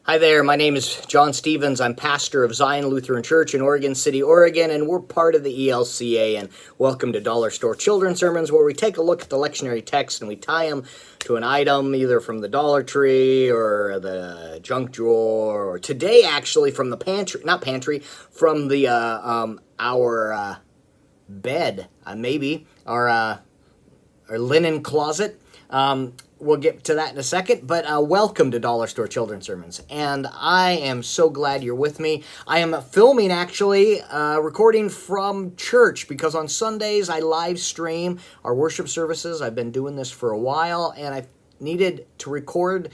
Hi there, my name is John Stevens. I'm pastor of Zion Lutheran Church in Oregon City, Oregon, and we're part of the ELCA, and welcome to Dollar Store Children's Sermons, where we take a look at the lectionary text and we tie them to an item either from the Dollar Tree or the junk drawer, or today actually from the from the our bed, maybe, our linen closet. We'll get to that in a second, but welcome to Dollar Store Children's Sermons, and I am so glad you're with me. I am filming, actually, recording from church, because on Sundays I live stream our worship services. I've been doing this for a while, and I needed to record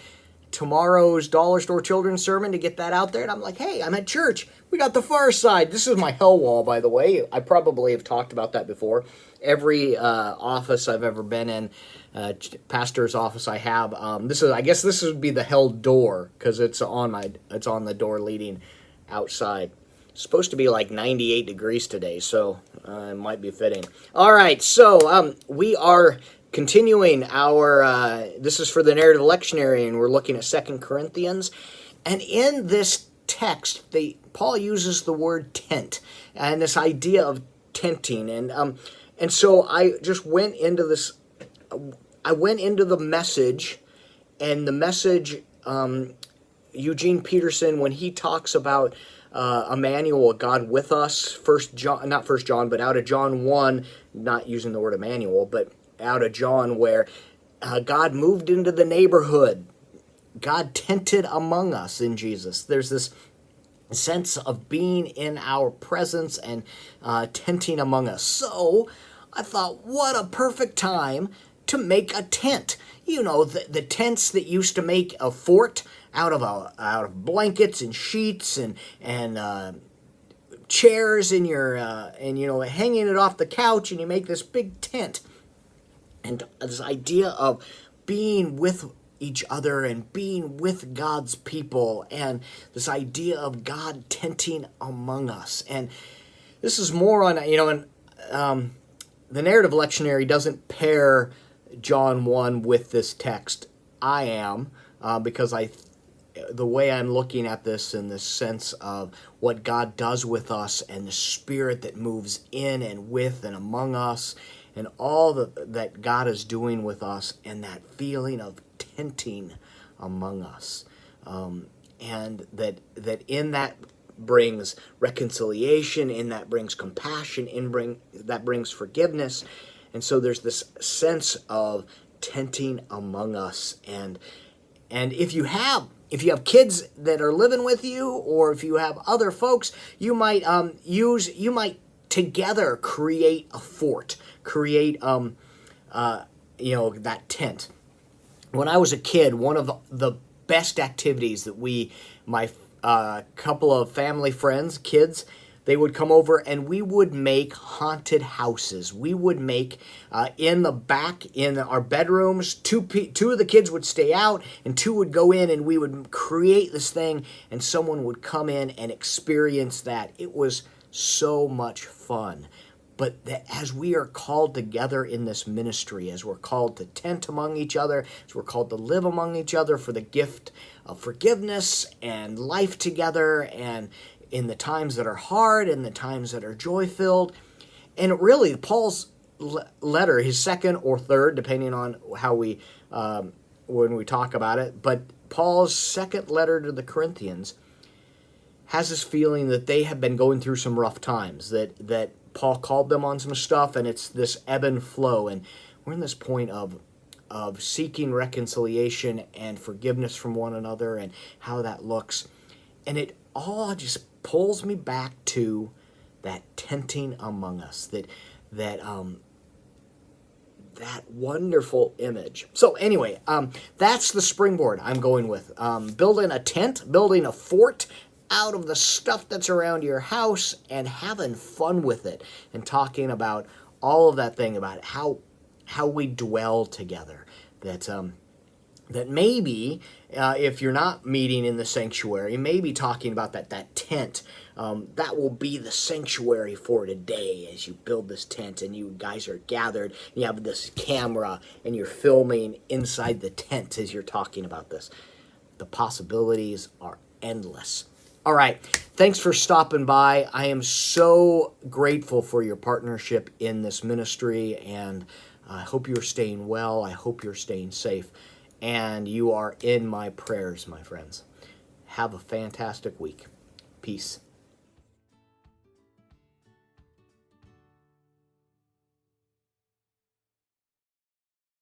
tomorrow's Dollar Store Children's Sermon to get that out there, and I'm like, hey, I'm at church. We got the far side. This is my hell wall, by the way. I probably have talked about that before. Every office I've ever been in, pastor's office I have, I guess this would be the hell door, because it's on the door leading outside. It's supposed to be like 98 degrees today, so it might be fitting. All right, so we are continuing our, this is for the narrative lectionary, and we're looking at 2 Corinthians. And in this text, Paul uses the word tent, and this idea of tenting. And so I just went into this, I went into the message, and the message, Eugene Peterson, when he talks about Emmanuel, God with us, not First John, but out of John 1, not using the word Emmanuel, but out of John, where God moved into the neighborhood. God tented among us in Jesus. There's this sense of being in our presence and tenting among us. So I thought, what a perfect time to make a tent. You know, the tents that used to make a fort out of blankets and sheets and chairs in your and hanging it off the couch, and you make this big tent. And this idea of being with each other and being with God's people, and this idea of God tenting among us. And this is more on, and the narrative lectionary doesn't pair John 1 with this text. I am, because the way I'm looking at this in this sense of what God does with us and the Spirit that moves in and with and among us, and all that God is doing with us, and that feeling of tenting among us. And that in that brings reconciliation, in that brings compassion, that brings forgiveness. And so there's this sense of tenting among us. And if you have kids that are living with you, or if you have other folks, you might together create a fort, create that tent. When I was a kid, one of the best activities that my couple of family friends, kids, they would come over and we would make haunted houses. We would make, in the back, in our bedrooms, two of the kids would stay out and two would go in, and we would create this thing, and someone would come in and experience that. It was so much fun. But as we are called together in this ministry, as we're called to tent among each other, as we're called to live among each other for the gift of forgiveness and life together, and in the times that are hard and the times that are joy-filled. And really, Paul's letter, his second or third, depending on how when we talk about it, but Paul's second letter to the Corinthians has this feeling that they have been going through some rough times, that Paul called them on some stuff, and it's this ebb and flow. And we're in this point of seeking reconciliation and forgiveness from one another, and how that looks. And it all just pulls me back to that tenting among us, that wonderful image. So anyway, that's the springboard I'm going with. Building a tent, building a fort out of the stuff that's around your house, and having fun with it, and talking about all of that thing, about how we dwell together. That maybe, if you're not meeting in the sanctuary, maybe talking about that tent, that will be the sanctuary for today, as you build this tent and you guys are gathered, and you have this camera and you're filming inside the tent as you're talking about this. The possibilities are endless. All right. Thanks for stopping by. I am so grateful for your partnership in this ministry, and I hope you're staying well. I hope you're staying safe, and you are in my prayers, my friends. Have a fantastic week. Peace.